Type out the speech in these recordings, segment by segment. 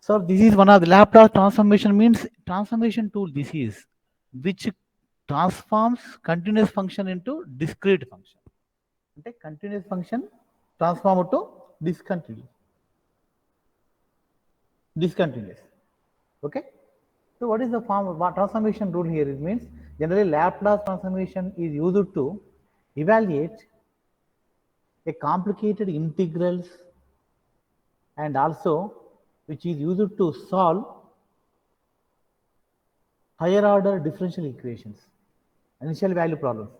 So this is one of the Laplace transformation means transformation tool. This is which transforms continuous function into discrete function. Okay, continuous function transform to discontinuous. Discontinuous. Okay. So what is the form? What transformation rule here? It means generally Laplace transformation is used to evaluate a complicated integrals and also which is used to solve higher order differential equations, initial value problems.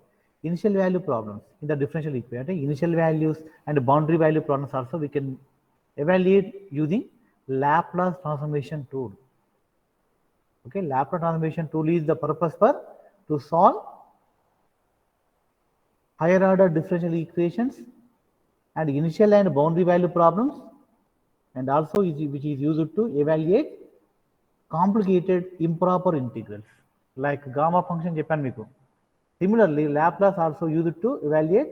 Initial value problems in the differential equation, initial values and boundary value problems also we can evaluate using Laplace transformation tool. Okay, Laplace transformation tool is the purpose for to solve higher order differential equations and initial and boundary value problems, and also which is used to evaluate complicated improper integrals like gamma function Japan Miku. Similarly, Laplace also used to evaluate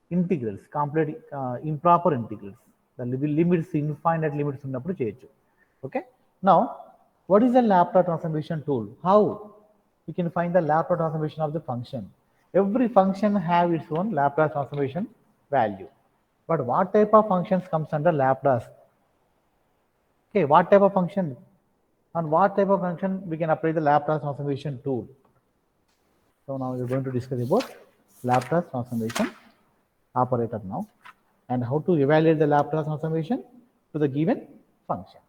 integrals, complete improper integrals. The limits, infinite limits ఉన్నప్పుడు చేయొచ్చు. Okay. Now, what is the Laplace transformation tool? How we can find the Laplace transformation of the function? Every function have its own Laplace transformation value. But what type of functions comes under Laplace? Okay, what type of function? On what type of function we can apply the Laplace transformation tool? So now we are going to discuss about Laplace transformation operator now and how to evaluate the Laplace transformation to the given function.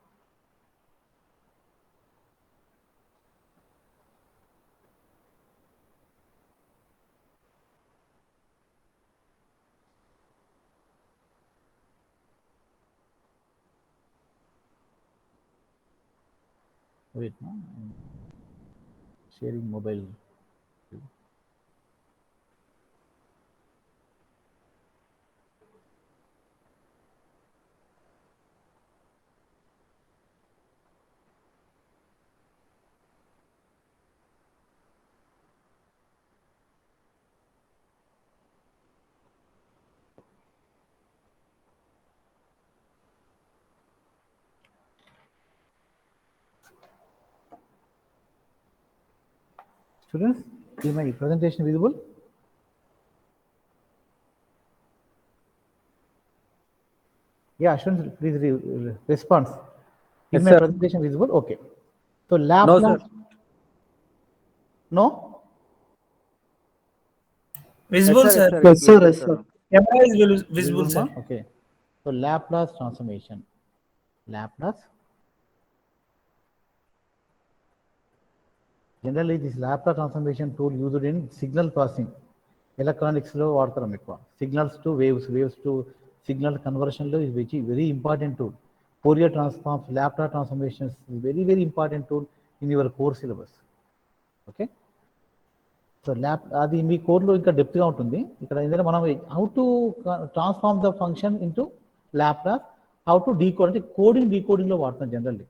Wait, no, I'm sharing mobile. Students, is my presentation visible? Yeah, students, please respond. Is Yes, my sir. presentation visible? Okay. So No, Laplace. sir. No? Visible, Yes, sir. sir. Yes, sir. Yes, Yes, sir. sir. Camera is visible, Visible, sir. ma? Okay. So Laplace transformation. Laplace. Generally, this Laplace transformation tool used in signal processing. ఎలక్ట్రానిక్స్లో వాడతారు ఎక్కువ signals to waves to signal కన్వర్షన్లో ఇది very important tool. Fourier transforms, Laplace transformations very important tool in your core syllabus. Okay. So అది మీ కోర్లో ఇంకా డెప్త్గా ఉంటుంది. ఇక్కడ ఏంటంటే మనం how to transform the function into Laplace, how to decode అంటే డీకోడింగ్లో వాడుతాం generally,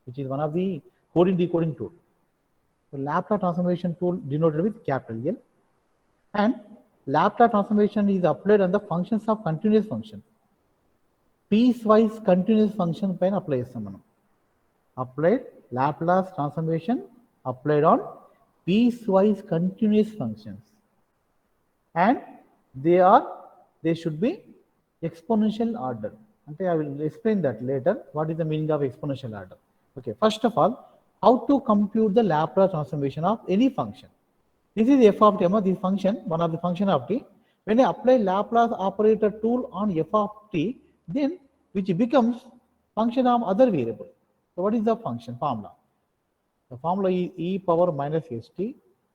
which is one of the decoding tool. So Laplace transformation tool denoted with capital L, and Laplace transformation is applied on the functions of continuous function. Piecewise continuous function పైన apply చేస్తాం మనం. Applied Laplace transformation applied on piecewise continuous functions, and they should be exponential order. అంటే I will explain that later. What is the meaning of exponential order? Okay, first of all, how to compute the Laplace transformation of any function. This is f of t, this function, one of the function of t. When I apply Laplace operator tool on f of t, then which becomes function of other variable. So what is the function formula? The formula is e power minus st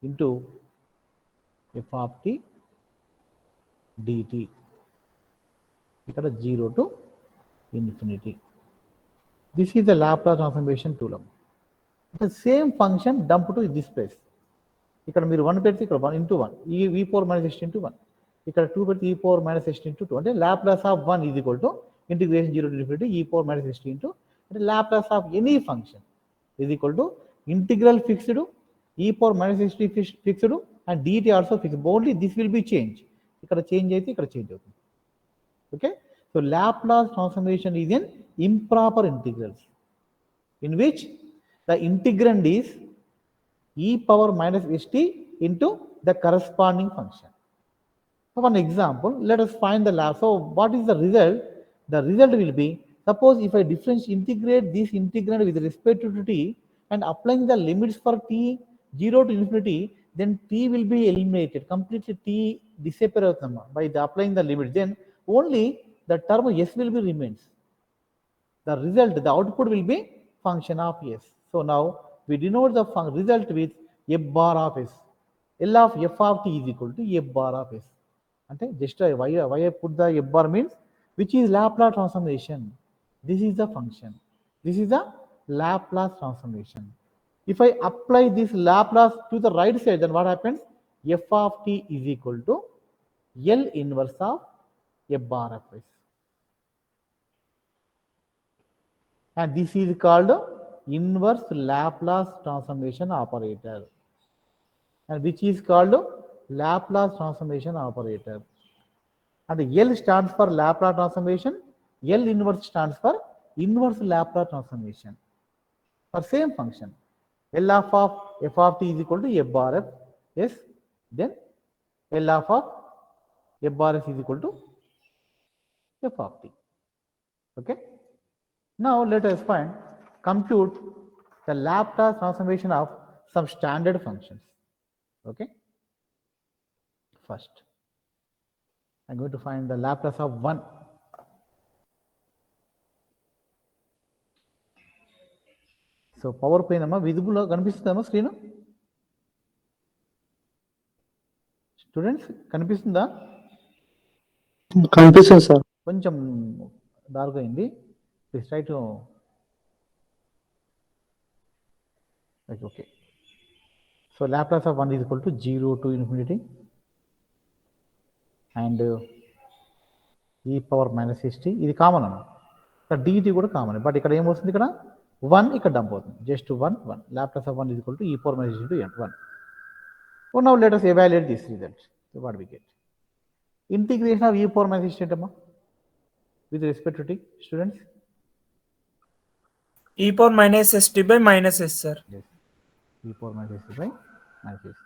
into f of t dt. ఇక్కడ 0 to infinity. This is the Laplace transformation tool. The same function dump to this place. ఇక్కడ మీరు 1 పెడితే ఇక్కడ 1 into 1 e power minus st into 1, ఇక్కడ 2 పెడితే e power minus st into 2, అంటే Laplace of 1 is equal to integration 0 to infinity e power minus st into, అంటే Laplace of any function is equal to integral fixed e power minus st fixed and dt also fixed. Only this will be change. ఇక్కడ change అయితే ఇక్కడ change అవుతుంది. Okay. So Laplace transformation is an improper integrals. in which the integrand is e power minus st into the corresponding function. For one example, let us find the lab. So what is the result? The result will be, suppose if I integrate this integrand with respect to t and applying the limits for t 0 to infinity, then t will be eliminated, completely t disappear by the applying the limit. Then only the term s will be remains. The result, the output will be function of s. So now we denote the result with f bar of s. L of f of t is equal to f bar of s. అంటే just why I put the f bar means which is Laplace transformation. This is the function. This is the Laplace transformation. If I apply this Laplace to the right side, then what happens? F of t is equal to L inverse of f bar of s. And this is called inverse Laplace transformation operator, and which is called Laplace transformation operator. And L stands for Laplace transformation, L inverse stands for inverse Laplace transformation for same function. L of f of t is equal to f bar f s, then L of f bar s is equal to f of t. Okay. Now let us compute the Laplace transformation of some standard functions. Okay. First, I'm going to find the Laplace of 1. So power పైన visible కనిపిస్తుందమ్మా screen? Students కనిపిస్తుందా? కనిపిస్తుంది sir. కొంచెం dark అయింది. Please try to okay. So Laplace of 1 is equal to 0 to infinity and e power minus st. ఇది common అన్న, ఇక్కడ dt కూడా common. But ఇక్కడ ఏమవుతుంది, ఇక్కడ 1 ఇక్కడ డంప్ అవుతుంది. Just 1 Laplace of 1 is equal to e power minus st to n 1. So now let us evaluate this result. So what we get? Integration of e power minus st amma with respect to t, students? E power minus st by minus s, sir. Yes. E power minus st by minus s.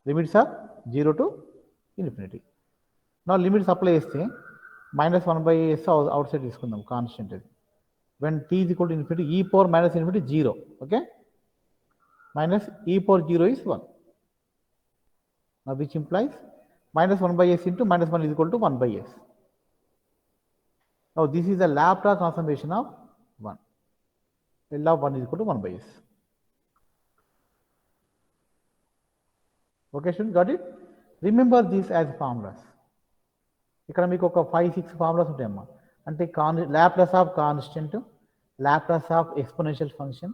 Limits are 0 to infinity. Now limits apply చేస్తే minus 1 by s outside తీసుకుందాం, constant అది. When t is equal to infinity, e power minus infinity 0, okay? Minus e power 0 is 1. Now which implies minus 1 by s into minus 1 is equal to 1 by s. Now this is the Laplace transformation of 1. L of 1 is equal to 1 by s. Okay, students, got it? Remember this as formulas. ఇక్కడ మీకు ఒక 5-6 formulas ఉంటాయమ్మా. అంటే Laplace of constant, Laplace of exponential function,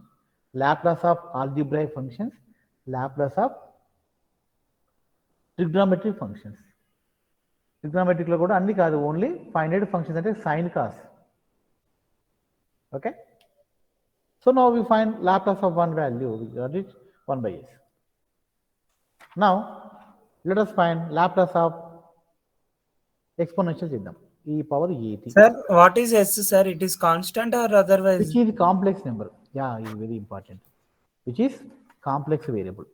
Laplace of algebraic functions, Laplace of trigonometric functions. Trigonometric లో కూడా అన్ని కాదు, only finite functions అంటే sine cos. Okay. So now we find Laplace of 1 value, we got it 1 by s. Now let us find Laplace of exponential చేద్దాం, e power at. Sir, what is s, sir? It is constant or otherwise? Which is complex number. Yeah, it is very important. Which is complex variable.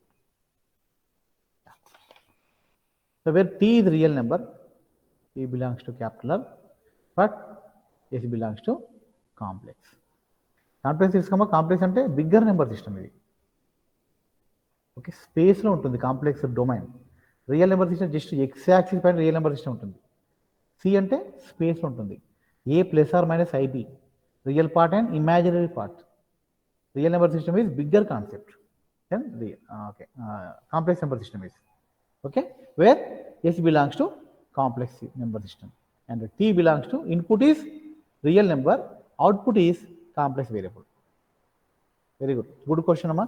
So where t is real number, e belongs to capital R, but s belongs to complex. Complex తీసుకున్నా, complex అంటే bigger number system ఇది. Okay, స్పేస్లో ఉంటుంది complex domain. Real number system just x axis పైన real number system ఉంటుంది. C అంటే స్పేస్లో ఉంటుంది. A plus or minus ib, real part and imaginary part. Real number system is bigger concept then okay complex number system is okay, where s belongs to complex number system and t belongs to input is real number, output is complex variable. Very good, good question amma.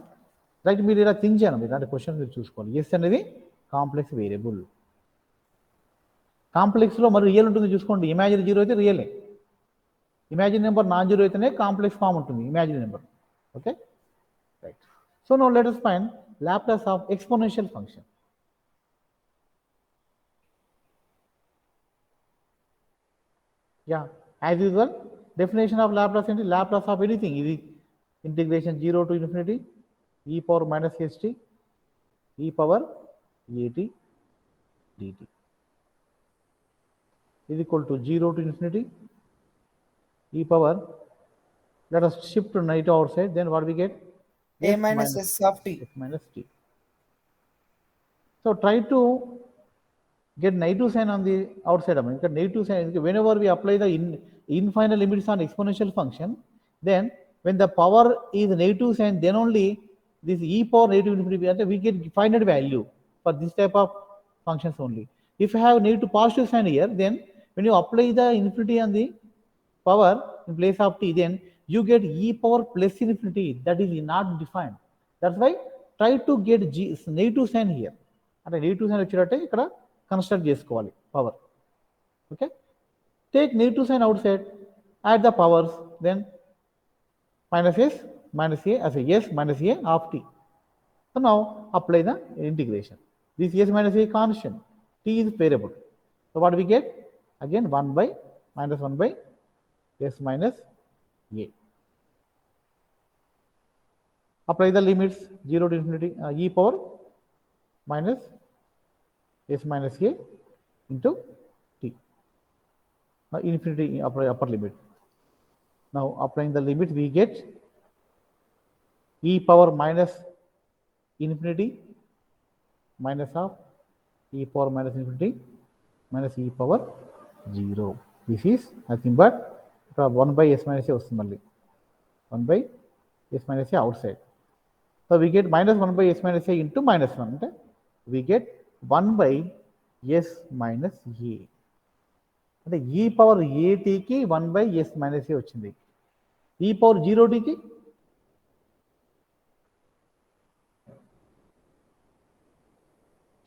Right, మీరు ఇలా think చేయాలి, మీరు అంటే question మీరు చూసుకోవాలి. Yes అనేది complex variable. కాంప్లెక్స్లో మరి రియల్ ఉంటుంది చూసుకోండి. ఇమాజినరీ జీరో అయితే రియలే, ఇమాజినరీ నెంబర్ నాన్ జీరో అయితేనే కాంప్లెక్స్ ఫామ్ ఉంటుంది imaginary number. Okay, right. So now let us find Laplace of exponential function. Yeah, as usual, definition of Laplace into Laplace of anything. ఇది integration 0 to infinity e power minus st e power at dt is equal to 0 to infinity e power, let us shift to negative outside, then what we get? A minus S of t. S minus t. So try to get negative sign on the outside. I mean, negative sign, whenever we apply the infinite limits on exponential function, then when the power is negative sign, then only this e power negative infinity, we get finite value for this type of functions only. If you have negative positive sign here, then when you apply the infinity on the power in place of t, then you get e power plus infinity, that is not defined. That's why try to get negative sign here. అంటే negative sign వచ్చేటట్టే ఇక్కడ construct చేసుకోవాలి power. Okay, take negative sign outside, add the powers, then minus s minus a as a s minus a of t. So now apply the integration. This s minus a constant, t is variable. So what we get? Again 1 by minus 1 by s minus a. Apply the limits 0 to infinity e power minus s minus a into t. Now infinity upper limit. Now applying the limit, we get e power minus infinity minus of e power minus infinity minus e power 0. This is nothing but 1 by s minus a vastundalli, 1 by s minus a outside. So we get minus 1 by s minus a into minus 1. Okay? We get 1 by s minus a. అంటే e power ఏటీకి 1 by s minus a వచ్చింది. E power 0tకి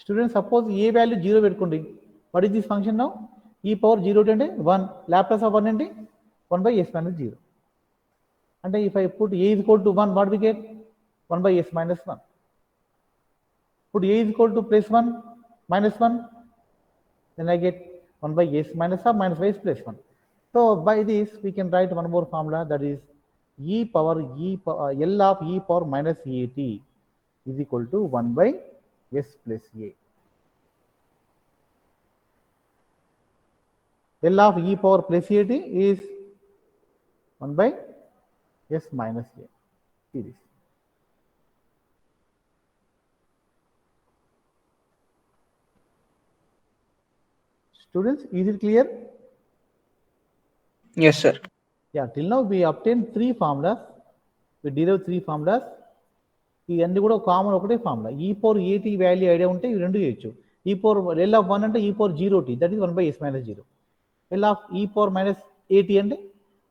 student suppose a value 0 పెట్టుకోండి. What is this function now? E power 0 అంటే 1, Laplace of 1 ఏంటి? 1 by s minus 0. అంటే if I put a is equal to 1, what we get? 1 by s minus 1. Put a is equal to plus 1 minus 1, then I get 1 by s minus of minus by s plus 1. So by this we can write one more formula, that is e power L of e power minus at is equal to 1 by s plus a. L of e power plus at is 1 by s minus a. See this. Students, is it clear? Yes, sir. Yeah, till now we obtained 3 formulas. We derived 3 formulas. ఇవన్నీ కూడా common ఒకటే formula. ఈ power ఏటీ value idea ఉంటే ఇవి రెండు చేయొచ్చు. ఈ పవర్ ఎల్ ఆఫ్ 1 అంటే e power 0t, that is 1 by s minus 0. L of ఈ పవర్ మైనస్ ఏటీ అంటే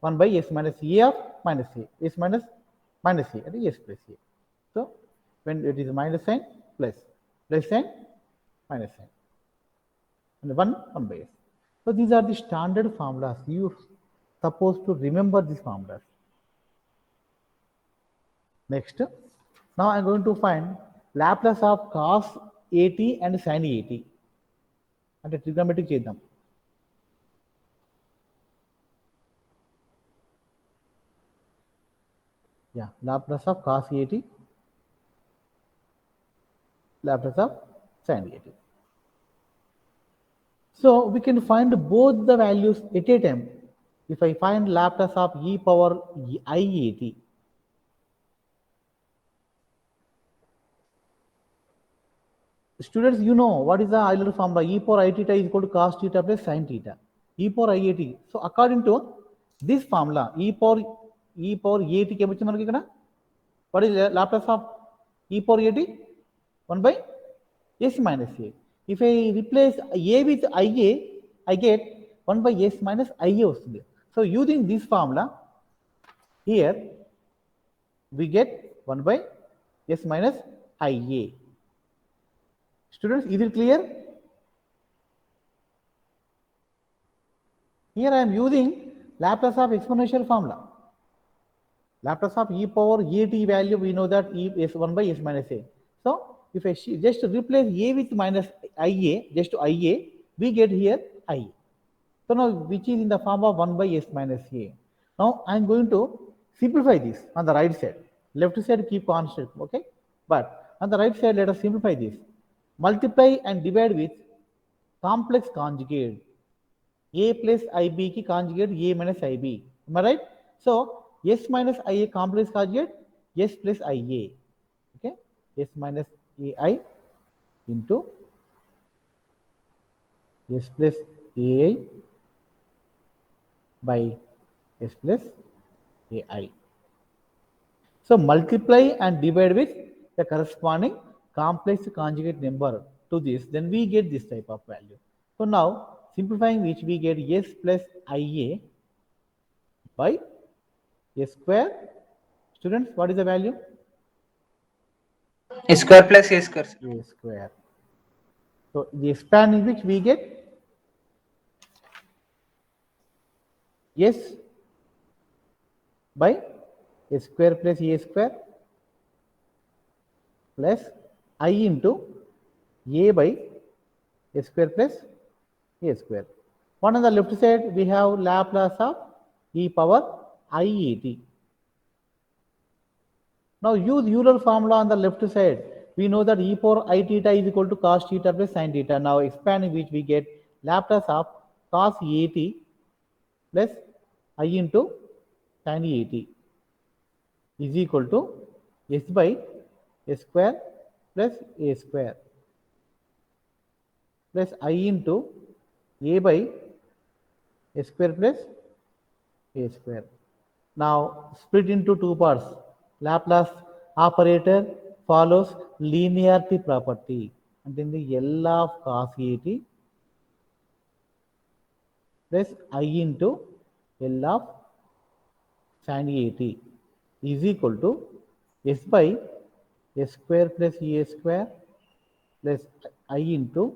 1 by s minus a of minus a, s minus minus a అంటే s plus a. So when it is minus sign plus sign minus sign, and 1 by s. So these are the standard formulas. You supposed to remember these formulas. Next, now I am going to find Laplace of cos at and sin at. అంటే trigonometric చేద్దాం. Yeah, Laplace of cos at, Laplace of sin at. So we can find both the values at a time. If I find Laplace of e power iat, students, you know what is the Euler formula? E power I theta is equal to cos theta plus sin theta. E power iat. So according to this formula, e power at కి ఏమొచ్చింది మనకి ఇక్కడ? What is Laplace of e power at? 1 by s minus a. If I replace a with ia, I get 1 by s minus ia వస్తుంది. So using this formula here, we get 1 by s minus ia. Students, is it clear? Here I am using Laplace of exponential formula. Laplace of e power at value, we know that e is 1 by s minus a. So if I just replace a with minus ia, just to ia, we get here ia. So now which is in the form of 1 by s minus a. Now I am going to simplify this on the right side. Left side keep constant, okay? But on the right side, let us simplify this. Multiply and divide with complex conjugate. A plus IB ki conjugate A minus IB. Am I right? So S minus IA complex conjugate S plus IA. Okay? S minus AI into S plus AI by S plus AI. So multiply and divide with the corresponding complex conjugate number to this, then we get this type of value. So now simplifying which we get S plus IA by S square. Students, what is the value? A square plus a square. A square. So the expanding which we get S by A square plus A square plus I into A by A square plus A square. One on the left side, we have Laplace of e power iat. Now use Euler formula on the left side. We know that e power I theta is equal to cos theta plus sin theta. Now expanding which we get Laplace of cos at plus I into sin at is equal to s by s square plus a square plus I into a by a square plus a square. Now split into two parts. Laplace operator follows linearity property. And then the L of cos at plus I into L of sin at is equal to s by s square plus a square plus I into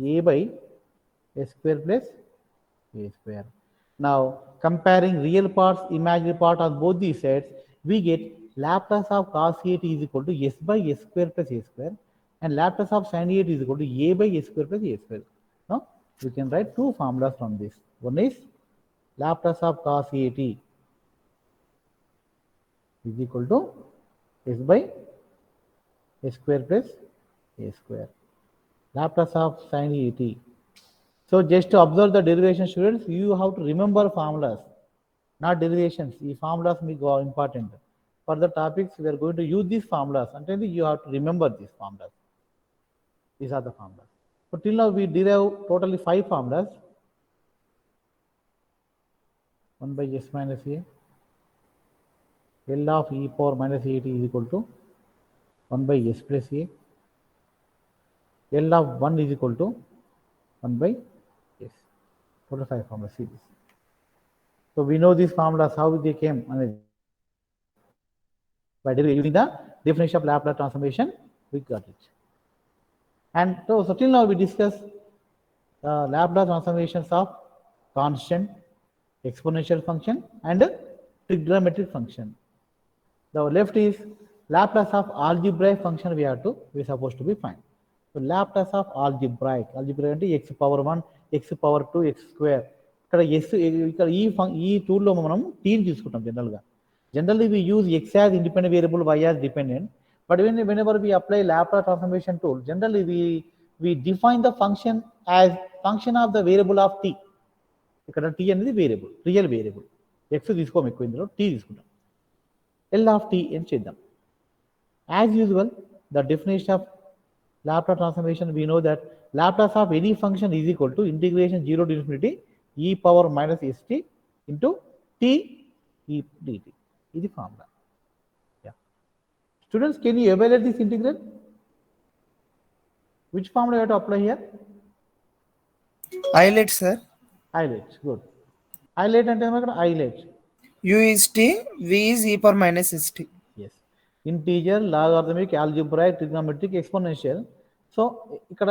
a by s square plus a square. Now comparing real parts, imaginary part on both these sides, we get Laplace of cos at is equal to s by s square plus a square, and Laplace of sin at is equal to a by s square plus a square. Now we can write two formulas from this. One is Laplace of cos at is equal to s by s square plus a square. Laplace of sin at. So just to observe the derivation, students, you have to remember formulas, not derivations. These formulas are important. For the topics, we are going to use these formulas, and you have to remember these formulas. These are the formulas. So till now we derive totally 5 formulas. 1 by s minus a. L of e power minus at is equal to 1 by s plus a. L of 1 is equal to 1 by s. Total 5 formulas. See this. So we know these formulas, how they came. By using the definition of Laplace transformation, we got it. And so till now we discussed Laplace transformations of constant, exponential function, and trigonometric function. The left is Laplace of algebraic function we supposed to be find. So Laplace of algebraic అంటే x power 1, x power 2, x square. ఇక్కడ ఈ టూల్లో మనం t ని తీసుకుంటాం జనరల్గా. Generally, we use x as independent variable, y as dependent. But whenever we apply Laplace transformation tool, generally we define the function as function of the variable of t. ఇక్కడ t అనేది variable, real variable. x తీసుకోము ఎక్కువ, ఇందులో t తీసుకుంటాం. L of t అని చేద్దాం. As usual, the definition of Laplace transformation, we know that Laplace of any function is equal to integration 0 to infinity e power minus st into t e dt. Is the formula. Yeah. Students, can you evaluate this integral? Which formula you have to apply here? Isolate, sir. Isolate. Good. Isolate and isolate. U is t, v is e power minus st. Yes. Integer, logarithmic, algebraic, trigonometric, exponential. So ఇక్కడ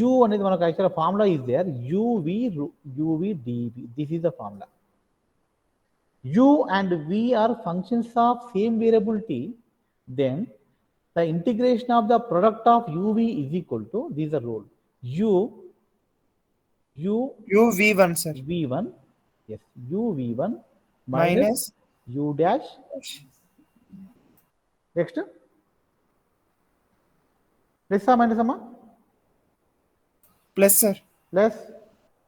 u అనేది మనకు actual formula is there. uv dv. This is the formula. U and v are functions of same variable t, then the integration of the product of uv is equal to, these are rule, u v1, sir. v1, yes, u v1 Minus u dash. Next, plus or minus amma? Plus, sir. Plus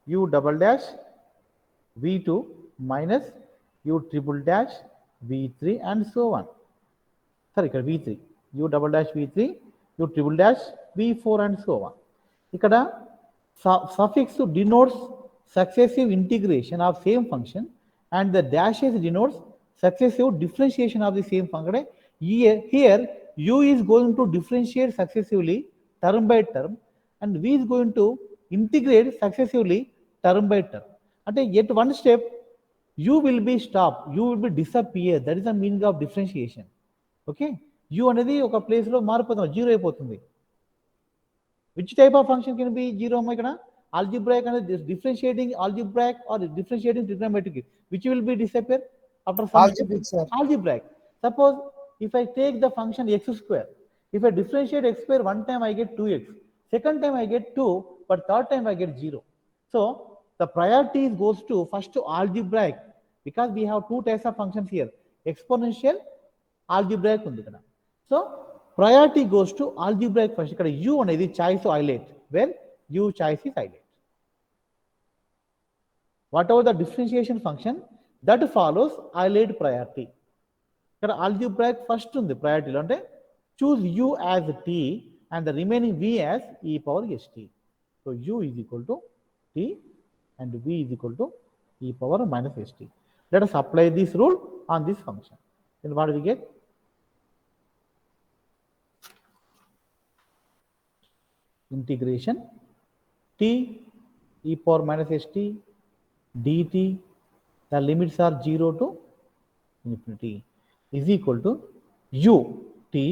u double dash v2 minus u triple dash v3 and so on. Sorry, ఇక్కడ v3 u double dash v3 u triple dash v4 and so on. ఇక్కడ suffix denotes successive integration of same function and the dashes denotes successive differentiation of the same function. Here u is going to differentiate successively term by term and v is going to integrate successively term by term. అంటే at one step u will be stopped, u will be disappear. That is the meaning of differentiation. Okay, u అనేది ఒక ప్లేస్లో మారిపోతుంది, zero అయిపోతుంది. Which type of function can be zero అమ్మా? ఇక్కడ algebraic అనేది differentiating algebraic or differentiating trigonometric, which will be disappear after some Algebraic, sir. algebraic. Suppose if I take the function x square, if I differentiate x square one time I get 2x, second time I get 2, but third time I get 0. So the priority goes to first to algebraic, because we have two types of functions here, exponential, algebraic ఉంది ఇక్కడ. So priority goes to algebraic first. ఇక్కడ u అనేది choice highlight, where u choice is highlight. Whatever the differentiation function that follows highlight priority. ఇక్కడ algebraic first ఉంది priority లో, అంటే choose u as t and the remaining v as e power st. So u is equal to t and v is equal to e power minus st. Let us apply this rule on this function. Then what do we get? Integration t e power minus st dt, the limits are 0 to infinity, is equal to u t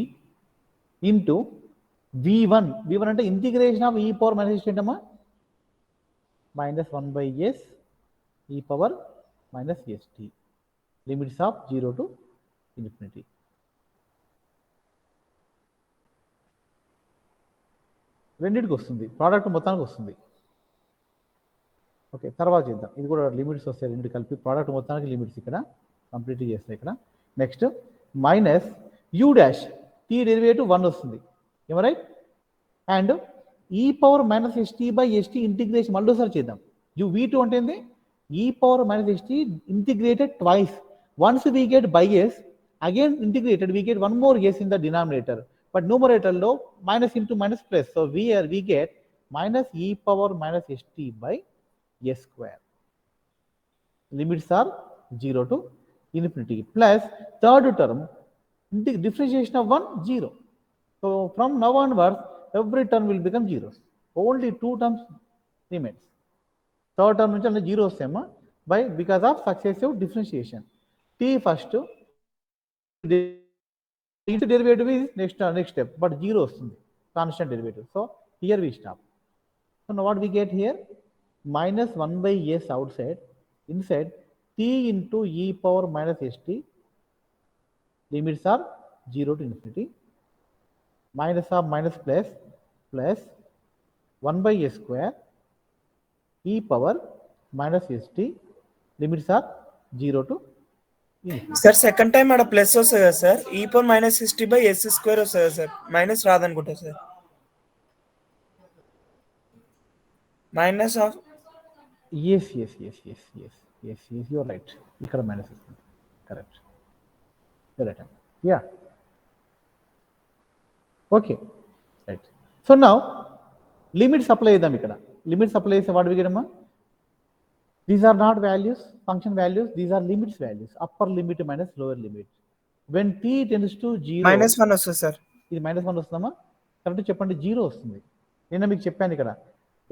into v1. v1 అంటే integration of e power minus st ఏంటమ్మా? minus 1 by s e power minus st, limits of 0 to infinity. రెండింటికి వస్తుంది, product మొత్తానికి వస్తుంది. Okay, తర్వాత చేద్దాం. ఇది కూడా లిమిట్స్ వస్తాయి, రెండు కలిపి ప్రోడక్ట్ మొత్తానికి లిమిట్స్ ఇక్కడ కంప్లీట్ చేస్తాయి ఇక్కడ. Next minus u dash t derivative 1 వస్తుంది, ఏమో right? And e power minus st by st integration మళ్ళీసారి చేద్దాం. యూ v2 అంటే ఏంది? E power minus st integrated twice. Once we get by s, again integrated we get one more s in the denominator, but numerator లో minus into minus plus, so we get minus e power minus st by s square. Limits are 0 to infinity, plus third term differentiation of 1 0. So from now onwards every term will become zeros, only 2 terms remains. Third term నుంచి అంటే 0 వస్తాయమ్మా, by because of successive differentiation. t first into derivative is next step, but 0 వస్తుంది, constant derivative. So here we stop. So now what we get here? minus 1 by s outside, inside t into e power minus st, limits are 0 to infinity, minus of minus plus, plus 1 by s square e power minus st, limits are 0 to infinity. Sir second time ఆడ plus వస్తుంది కదా sir, e power minus 60 by s square వస్తుంది కదా sir, minus రాదనుకుంటా sir. Minus of yes you are right, ఇక్కడ minus వస్తుంది, correct, right, ya, okay, right. So now limits apply చేద్దాం. ఇక్కడ లిమిట్స్ అప్లై చేస్తే వాట్ వి గెట్ అమ్మా? These are not values, function values, these are limits values, upper limit minus lower limit. When t tends to 0, -1 వస్తుంది sir. ఇది -1 వస్తుందమ్మా? Correct చెప్పండి, 0 వస్తుంది. నేను మీకు చెప్పాను ఇక్కడ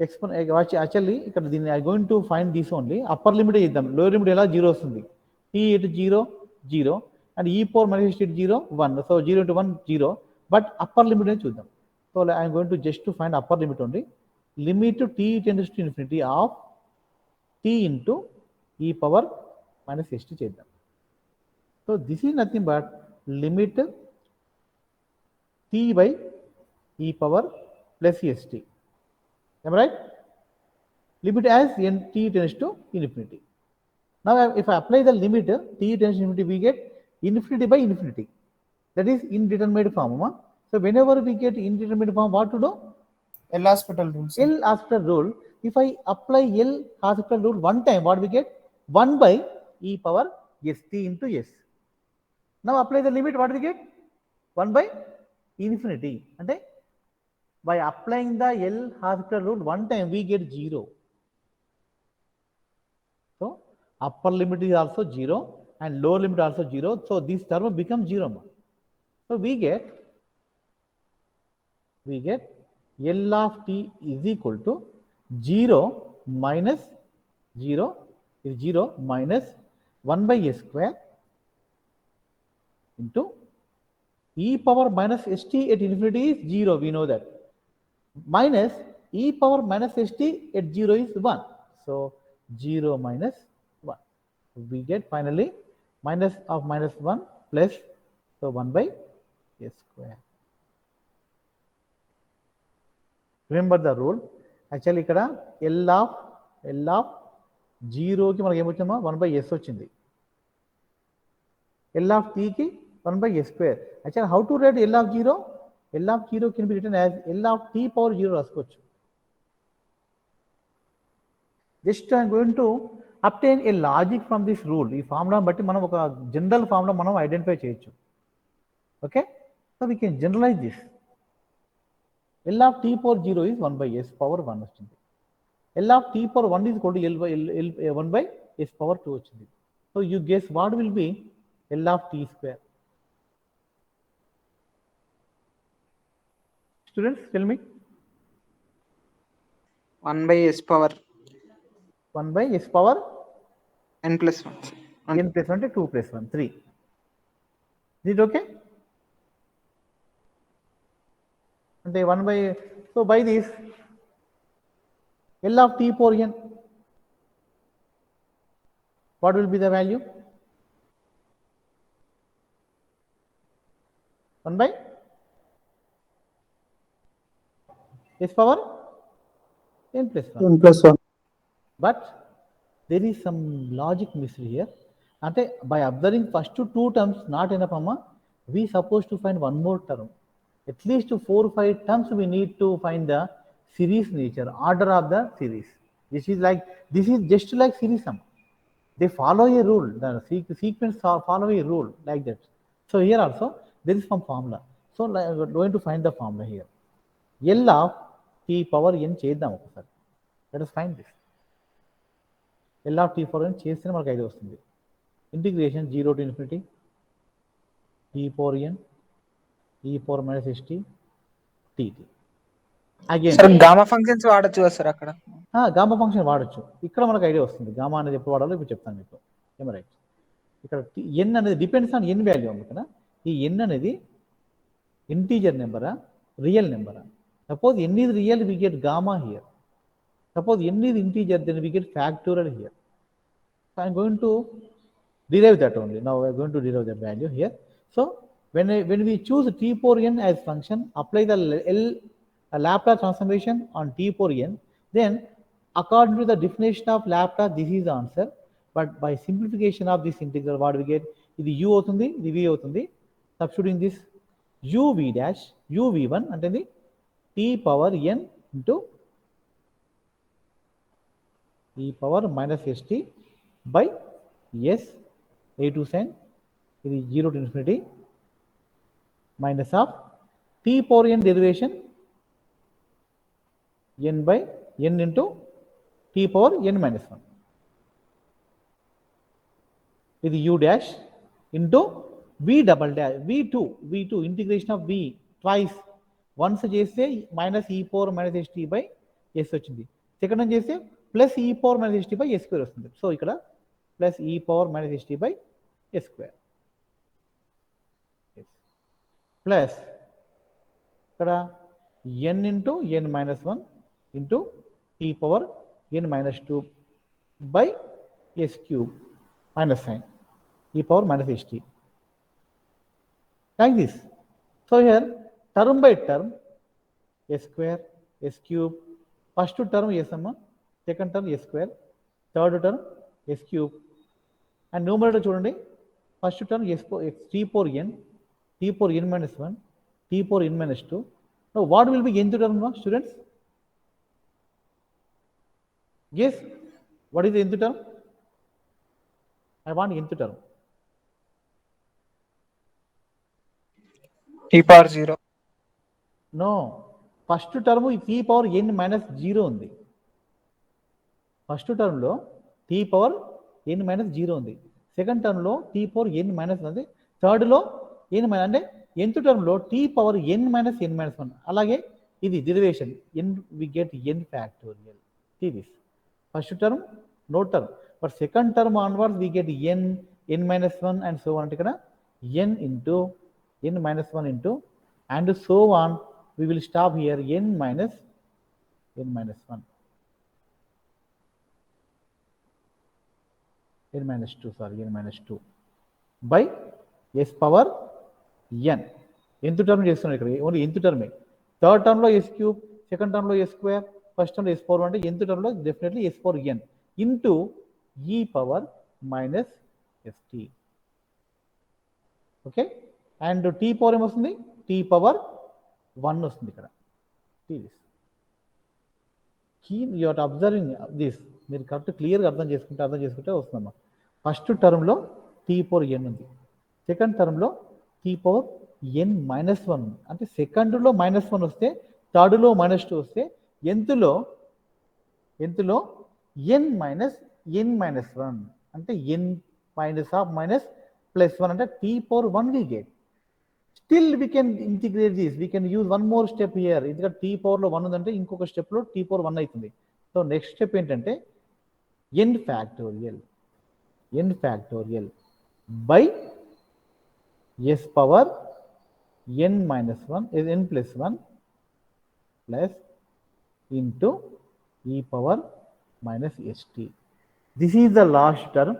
యాక్చువల్లీ ఇక్కడ దీన్ని I going to find this only. Upper limit ఇద్దాం, లోయర్ లిమిట్ ఎలా 0 వస్తుంది? t ఇటు 0 0 అండ్ e పవర్ మైనస్ ఇటు 0 1, so 0 into 1 0, but upper limit అని చూద్దాం. So I'm going to just to find upper limit only. Limit t tends to infinity of t into e power minus st చేద్దాం. So this is nothing but limit t by e power plus st. Am I right? Limit as t tends to infinity. Now, if I apply the limit t tends to infinity, we get infinity by infinity. That is indeterminate form. So whenever we get indeterminate form, what to do? L hospital rules. L hospital rule. If I apply L hospital rule one time, what we get? 1 by e power st into s. Now apply the limit, what we get? 1 by infinity. And by applying the L hospital rule one time, we get 0. So upper limit is also 0 and lower limit also 0. So this term becomes 0. So we get L of t is equal to 0 minus 0 is 0 minus 1 by s square into e power minus st at infinity is 0, we know that, minus e power minus st at 0 is 1. So 0 minus 1. We get finally minus of minus 1 plus, so 1 by s square. Remember the rule. Actually ఇక్కడ L of 0కి మనకి ఏమొచ్చిందమ్మా 1 by s వచ్చింది. L of t కి 1 by s square. Actually how to write L of 0? L of 0 can be written as L of t power 0 రాసుకోవచ్చు. Just I am going to obtain a logic from this rule. ఈ formula బట్టి మనం ఒక general formula మనం identify చేయొచ్చు. Okay, so we can generalize this. L of t power 0 is 1 by s power 1 వచ్చింది. L of t power 1 is equal to L 1 by s power 2 వచ్చింది. So you guess what will be L of t square? Students, tell me. 1 by s power 1 by s power n plus 1. n plus 1 2 plus 1 3. Is it okay? And 1 by, so by this L of t power n, what will be the value? 1 by s power n plus 1. n plus 1. But there is some logic mystery here. Ante by observing first two terms not enough, we supposed to find one more term. At least 4 or 5 terms we need to find the series nature, order of the series. This is just like series sum. They follow a rule. The sequence follow a rule like that. So here also there is some formula. So we are going to find the formula here. L of t power n చేద్దాం ఒకసారి. Let us find this. L of t power n చేస్తే మనకు idea వస్తుంది. Integration 0 to infinity e power n e power minus st dt. Again sir gamma functions వాడొచ్చు కదా sir అక్కడ? Gamma function వాడచ్చు. ఇక్కడ మనకు ఐడియా వస్తుంది గామా అనేది ఎప్పుడు వాడాలో ఇప్పుడు చెప్తాను మీకు. ఏమో రైట్. ఇక్కడ n అనేది డిపెండ్స్ ఆన్ n వాల్యూ అమ్మ కదా. ఈ n అనేది ఇంటీజర్ నెంబరా రియల్ నెంబరా? Suppose n is real, we get gamma here. Suppose n is integer, then we get factorial here. So I am going to derive that only. Now we are going to derive that value here. So when we choose t power n as function, apply the Laplace transformation on t power n, then according to the definition of Laplace, this is the answer. But by simplification of this integral, what we get? ఇది u అవుతుంది, ఇది v అవుతుంది. Substituting this uv dash uv1 అంటే t power n into e power minus st by s a2 sin, ఇది 0 to infinity minus of t power n derivation n by n into t power n minus 1. ఇది u dash into v double dash v2 integration of v twice. Once చేస్తే minus e power minus st by s వచ్చింది. Second time చేస్తే plus e power minus st by s square వస్తుంది. So ఇక్కడ plus e power minus st by s square plus ఇక్కడ n into n minus 1 into t power n minus 2 by s cube minus sign e power minus st like this. So here term by term s square s cube, first term s amma, second term s square, third term s cube, and numerator చూడండి, first term t power n, t power n minus 1, t power n minus 2. Now what will be nth term now, students? Guess what is the nth term? I want nth term. t power 0. No, first term t power n minus 0 ఉంది. First టర్మ్లో t power n minus 0 ఉంది. Second టర్మ్లో t power n minus ఉంది. థర్డ్లో n minus అంటే nth టర్మ్లో t power n minus n minus 1. అలాగే ఇది derivation n we get n factorial. This first term no term, but second term onwards we get n minus 1 and so on. అంటే ఇక్కడ n into n minus 1 into and so on. We will stop here n minus 1, n minus 2, sorry, n minus 2 by s power n. nth term చేస్తున్నాం ఇక్కడ, only nth term. Third term లో s cube, second term లో s square, first term లో s power 1 అంటే nth term లో definitely s power n into e power minus st. Okay, and t power ఏమొస్తుంది, t power 1 వస్తుంది ఇక్కడ. You are observing this. మీరు correct క్లియర్గా అర్థం చేసుకుంటే వస్తుందమ్మా. ఫస్ట్ టర్మ్లో t పవర్ n ఉంది, సెకండ్ టర్మ్లో t పవర్ n మైనస్ 1 ఉంది. అంటే సెకండ్లో -1 వస్తే, థర్డ్లో -2 వస్తే, ఎంత్లో n మైనస్ n -1 అంటే n minus of minus plus 1 అంటే t power 1 we get. Still we can integrate this, we can use one more step here. ఎందుకంటే t పవర్లో 1 ఉందంటే ఇంకొక స్టెప్లో t పవర్ 1 అవుతుంది. సో నెక్స్ట్ స్టెప్ ఏంటంటే n factorial by s power n minus 1 n plus 1 plus into e power minus st. This is the last term.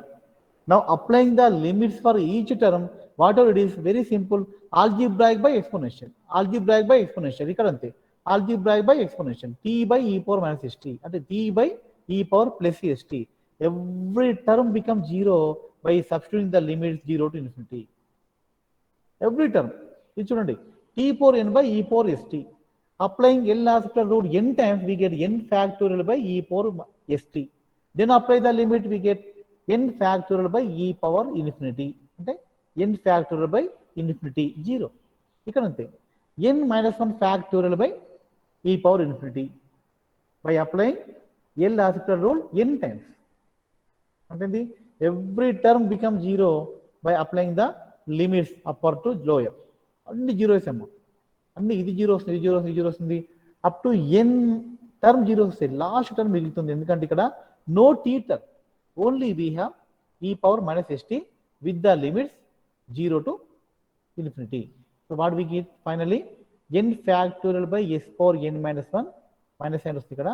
Now applying the limits for each term, whatever it is, very simple. Algebraic by exponential. ఇక్కడ అంతే, algebraic by exponential. t by e power minus st అంటే t by e power plus st. Every term becomes 0 by substituting the limits 0 to infinity. Every term. ఇది చూడండి, t power n by e power st. Applying L'Hospital rule n times, we get n factorial by e power st. Then apply the limit, we get n factorial by e power infinity. అంటే n factorial by infinity 0. ఇక్కడ అంతే, n minus 1 factorial by e power infinity by applying L'Hospital rule n times. అంటే every term becomes 0 by applying the limits upper to lower. అన్ని zeros అమ్మ, అన్ని ఇది zero వస్తుంది, ఇది జీరో వస్తుంది, ఇది జీరో వస్తుంది, up to n term zero వస్తాయి. లాస్ట్ టర్మ్ మిగులుతుంది, ఎందుకంటే ఇక్కడ no t term, only we have e power minus st with the limits 0 to infinity. So what we get finally, n factorial by s power n minus 1 minus n వస్తుంది ఇక్కడ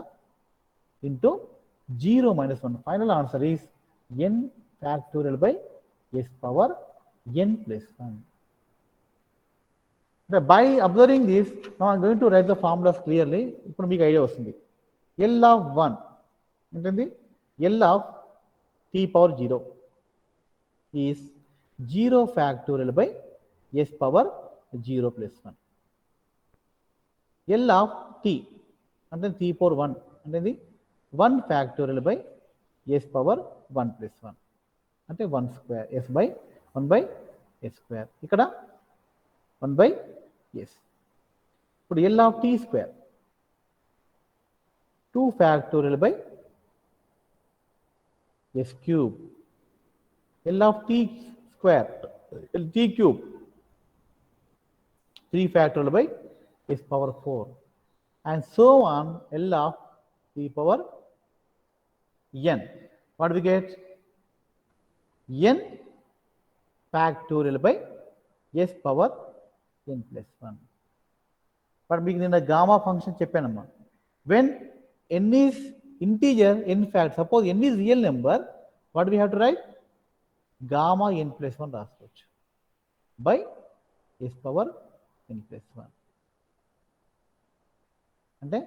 into 0 minus 1. Final answer is n factorial by s power n plus 1. By observing this, now I am going to write the formulas clearly. ఇప్పుడు మీకు idea వస్తుంది. L of 1 ఏంటండి, L of t power 0 is 0 factorial by s power 0 plus 1. L of t అంటే t power 1 అంటే 1 factorial by s power 1 plus 1 అంటే 1 square, s by 1 by s square. ఇక్కడ 1 by s. ఇప్పుడు L of t square 2 factorial by s cube. L of t square, t cube 3 factorial by s power 4 and so on. L of t power n, what we get, n factorial by s power n plus 1. But మీకు నిన్న gamma function చెప్పానమ్మా, when n is integer, n fact, suppose n is real number, what we have to write, gamma n plus 1 రాసుకోవచ్చు by s power n plus 1. అంటే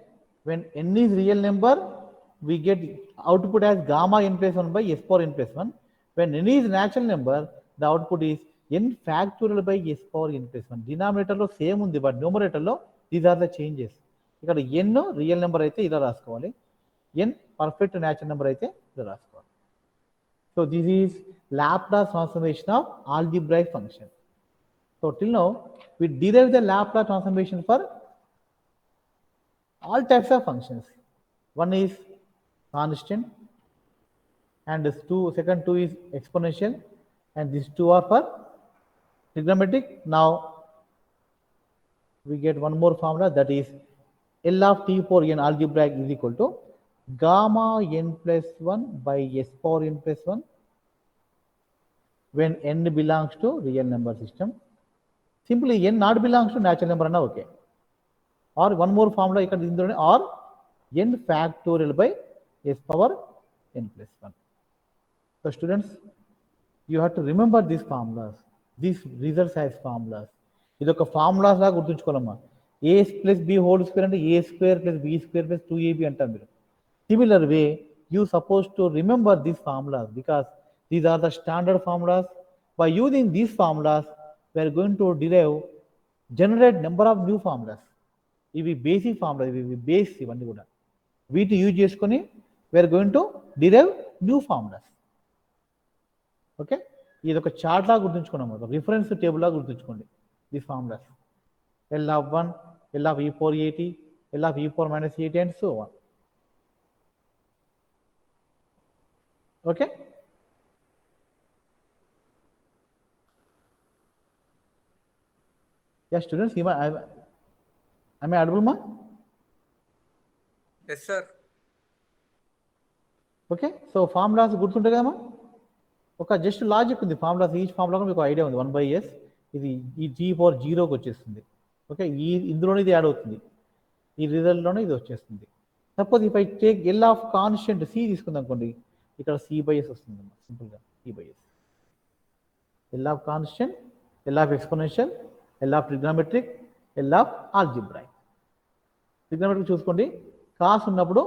when n is real number, we get output as gamma n plus 1 by s power n plus 1. When n is natural number, the output is n factorial by s power n plus 1. డినామినేటర్లో same ఉంది, but న్యూమరేటర్లో these are the changes. ఇక్కడ ఎన్ real number అయితే ఇలా రాసుకోవాలి, ఎన్ perfect natural number అయితే ఇలా రాసుకోవాలి. So this is Laplace transformation of algebraic function. So till now we derived the Laplace transformation for all types of functions. One is constant, and second two is exponential, and these two are for trigonometric. Now we get one more formula, that is L of t for n algebraic is equal to gamma n plus 1 by s power n plus 1 when n belongs to real number system. Simply n not belongs to natural number ana okay. Or one more formula ikkada indulone, or n factorial by s power n plus 1. So students, you have to remember these formulas, these results as formulas. ఇది ఒక formulas లాగా గుర్తుంచుకోవాలమ్మా. a plus b whole square అంటే a square plus b square plus 2ab అంటారు మీరు. Similar way, you supposed to remember these formulas because these are the standard formulas. By using these formulas, we are going to generate number of new formulas. ఇవి basic formula, ఇవి base, ఇవన్నీ కూడా వీటి use చేసుకొని we are going to derive new formulas. Okay, ఇది ఒక chart లాగా గుర్తుంచుకున్నాము, ఒక రిఫరెన్స్ టేబుల్ లాగా గుర్తుంచుకోండి these formulas. L of 1, L of e power at, L of e power minus at, and so on. Okay. Yes, students, am I audible, ma? Yes, sir. Okay, so formulas గుర్తుంటాయి కదమ్మా. ఒక just logic ఉంది formulas, each formula మీకు idea ఉంది. 1/s ఇది ఈ g power 0కి వచ్చేస్తుంది. ఓకే, ఇందులోనే ఇది యాడ్ అవుతుంది, ఈ రిజల్ట్లోనే ఇది వచ్చేస్తుంది. Suppose if I take L of constant c తీసుకుందాం అనుకోండి, ఇక్కడ c/s వస్తుంది సింపుల్గా, c/s. L of constant, L of exponential, L of trigonometric, L of algebraic. Trigonometric చూసుకోండి, కాస్ ఉన్నప్పుడు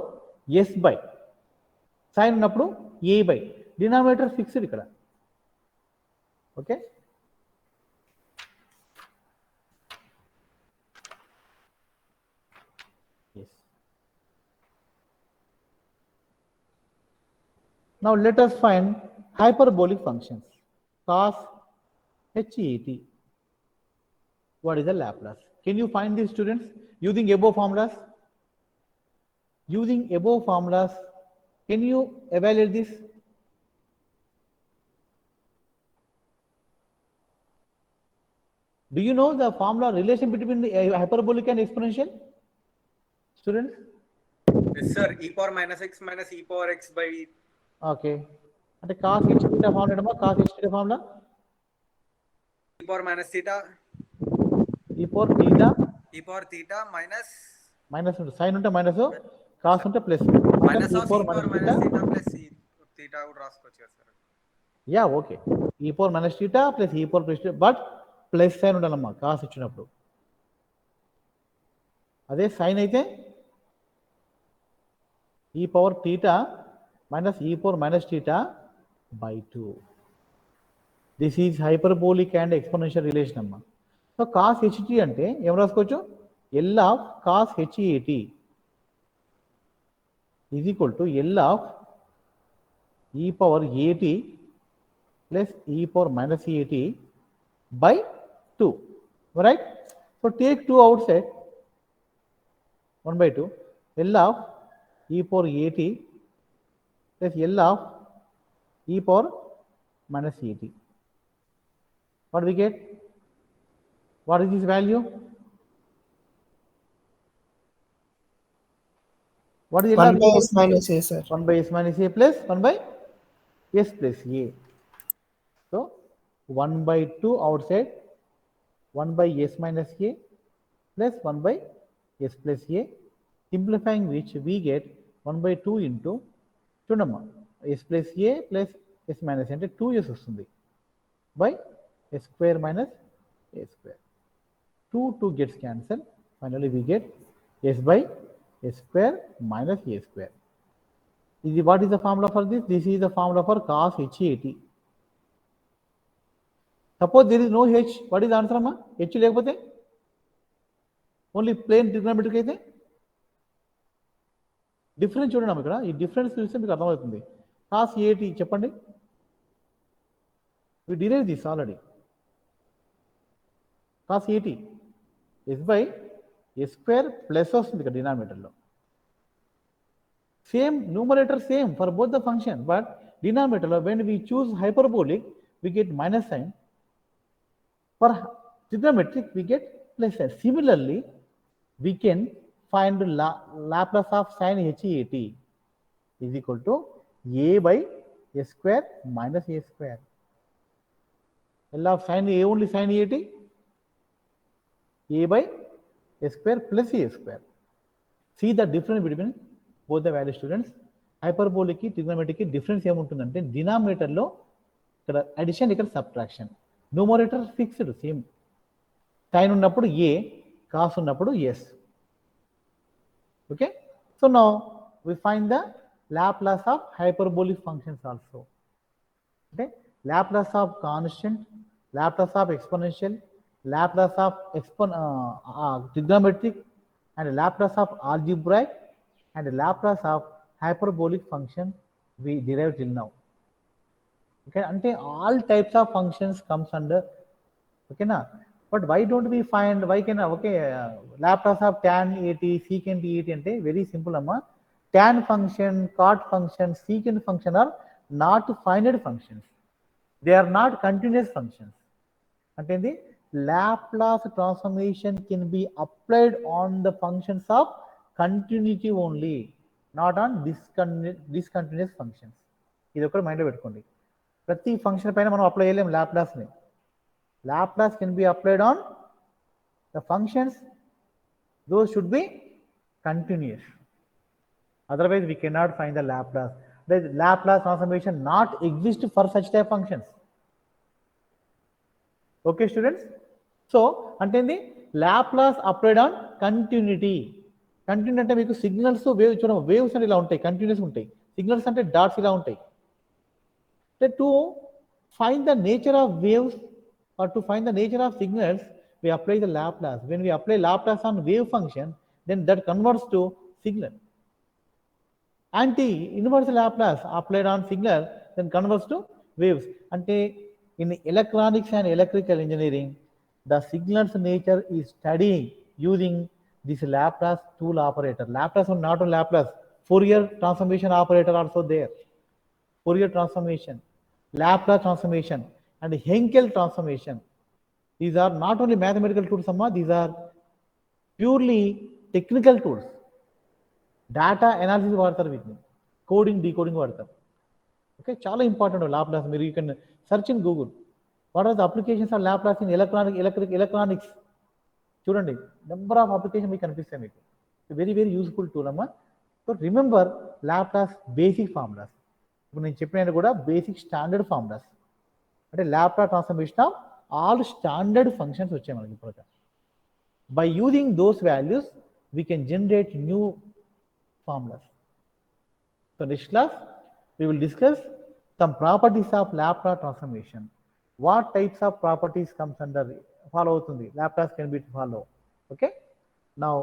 s బై, సైన్ ఉన్నప్పుడు a బై, డినామినేటర్ ఫిక్స్డ్ ఇక్కడ. Okay, now let us find hyperbolic functions. Cos hat, what is the Laplace? Can you find these, students, using above formulas? Using above formulas, can you evaluate this? Do you know the formula relation between the hyperbolic and exponential, students? Yes, sir. E power minus x minus e power x by. Okay, అంటే cos h theta formula ఏంటమ్మా? cos h theta formula E power minus theta. e power theta E power theta minus. Minus ఉంటుంది, sign ఉంటే minus, cos ఉంటే plus. Minus of e power minus theta plus e theta would రాసుకోవచ్చు కదా సార్. Ya okay, e power minus theta plus e power plus theta, but plus sign ఉండాలమ్మా cos ఇచ్చినప్పుడు. అదే sine అయితే e power theta minus e power minus theta by 2. This is hyperbolic and exponential relation అమ్మా. So cos ht అంటే ఏం రాసుకోవచ్చు, L of cos hat is equal to L of e power at plus e power minus at by 2, right? So take 2 outside, 1/2, L of e power at plus L of e power minus at. What do we get? What is this value? What is L 1 of by s minus a, sir. 1/s minus a plus 1/s plus a. So 1/2 outside, 1/s minus a plus 1/s plus a, simplifying which we get 1/2 into చూడమ్మా s plus a plus s minus అంటే 2s వస్తుంది by s square minus a square. 2 gets cancelled. Finally we get s by s square minus a square. What is the formula for this? This is the formula for cos hat. Suppose there is no h, what is the answer amma? h లేకపోతే only plane trigonometric అయితే difference చూడండి అమ్మ, ఇక్కడ ఈ difference చూస్తే మీకు అర్థమవుతుంది. cos AT చెప్పండి, we derived this already. cos AT s by s square plus వస్తుంది ఇక్కడ డినామినేటర్లో. Same numerator same for both the function, but డినామినేటర్లో when we choose hyperbolic we get minus sign. For trigonometric we get plus sign. Similarly, we can find Laplace of sin HEAT is equal to a by s square minus a square. L of sin a only sin EAT, a by s square plus a square. See the difference between both the value, students. Hyperbolic ki trigonometric ki difference ఏముంటుందంటే denominator లో ఇక్కడ addition, ఇక్కడ subtraction. Numerator fixed same. Sign ఉన్నప్పుడు a, cos ఉన్నప్పుడు s. Okay, so now we find the Laplace of hyperbolic functions also. అంటే Laplace of constant, Laplace of exponential, Laplace of trigonometric, and Laplace of algebraic, and Laplace of hyperbolic function we derive till now. Okay, ante all types of functions comes under, okay na, but why don't we find, why can, okay, Laplace of tan AT, secant AT ante very simple amma. Tan function, cot function, secant function are not finite functions, they are not continuous functions. Ante the Laplace transformation can be applied on the functions of continuity only, not on discontinuous functions. ఇది ఒకటి మైండ్లో పెట్టుకోండి. ప్రతి function పైన మనం apply చేయలేము లాప్లాస్ని. Laplace can be applied on the functions, those should be continuous, otherwise we can not find the Laplace. Laplace transformation not exist for such type functions. Okay students, so అంటే ఏంది, Laplace applied on continuity. Continue అంటే మీకు signals wave చూడండి, waves అంటే ఇలా ఉంటాయి, continuous ఉంటాయి. Signals అంటే డాట్స్ ఇలా ఉంటాయి. To find the nature of waves or to find the nature of signals, we apply the Laplace. When we apply Laplace on wave function, then that converts to signal. Anti-inverse Laplace applied on signal then converts to waves. Ante in electronics and electrical engineering, the signal's nature is studying using this Laplace tool operator. Laplace or not a Laplace, Fourier transformation operator also there. Fourier transformation, Laplace transformation, and Henkel transformation. These are not only mathematical tools, these are purely technical tools. Data analysis వాడతారు వీటిని, coding decoding వాడతారు. Okay, చాలా important Laplace. మీరు you can search in Google what are the applications of Laplace in electronics. చూడండి, number of application మీకు కనిపిస్తాయి మీకు. Very very useful tool అమ్మా. So remember Laplace basic formulas. ఇప్పుడు నేను చెప్పినట్టు కూడా బేసిక్ స్టాండర్డ్ ఫార్ములాస్, అంటే Laplace transformation of all standard functions వచ్చాయి మనకి ఇప్పుడు. By using those values we can generate new formulas. So next class we will discuss some properties of Laplace transformation. What types of properties comes under follow avutundi, Laplace can be follow. Okay, now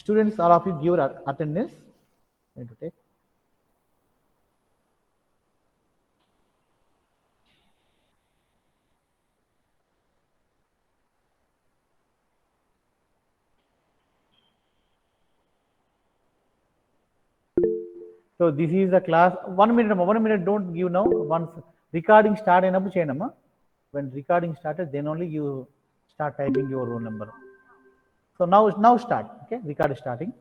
students, all of you give attendance. I'm going to take. So this is the class. 1 minute, don't give now. Once recording start అయినప్పుడు చేయండమ్మా. When recording started, then only you start typing your roll number. So now start. Okay, record starting.